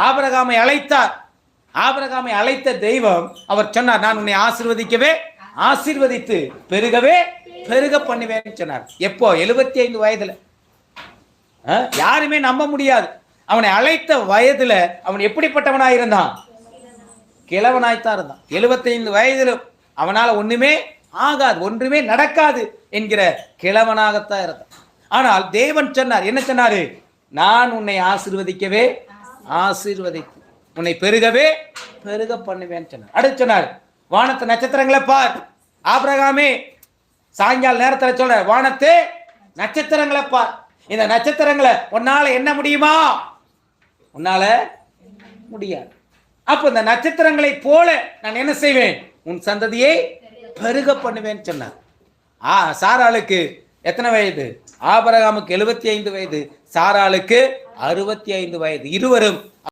ஆபிரகாமை அழைத்தார். ஆபிரகாமை அழைத்த தெய்வம் அவர் சொன்னார், நான் உன்னை ஆசீர்வதிக்கவே ஆசீர்வதித்து பெருகவே பெருக பண்ணுவேன் சொன்னார். எப்போ? 75 வயதுல. யாருமே நம்ப முடியாது. அவனை அழைத்த வயதுல அவன் எப்படிப்பட்டவனாய் இருந்தான்? கிழவனாய்த்தான் இருந்தான். 75 வயதிலும் அவனால ஒண்ணுமே ஆகாது, ஒன்றுமே நடக்காது என்கிற கிழவனாகத்தான் இருந்தான். ஆனால் தேவன் சொன்னார், என்ன சொன்னாரு? நான் உன்னை ஆசீர்வதிக்கவே ஆசீர்வதித்து உன்னை பெருகவே பெருக பண்ணுவேன் சொன்னார். அடுத்து சொன்னார், வானத்து நட்சத்திரங்களை பார். ஆபிரகாமே சாயங்கால நேரத்தில் சொல்ற, வானத்து நட்சத்திரங்களை பார். இந்த நட்சத்திரங்களை உன்னால என்ன முடியுமா? உன்னால முடியாது. அப்ப இந்த நட்சத்திரங்களை போல நான் என்ன செய்வேன்? உன் சந்ததியை பெருக பண்ணுவேன் சொன்னார். சாராளுக்கு எத்தனை வயது? ஆபிரகாமுக்கு 75 வயது, சாராளுக்கு 65 வயது. இருவரும்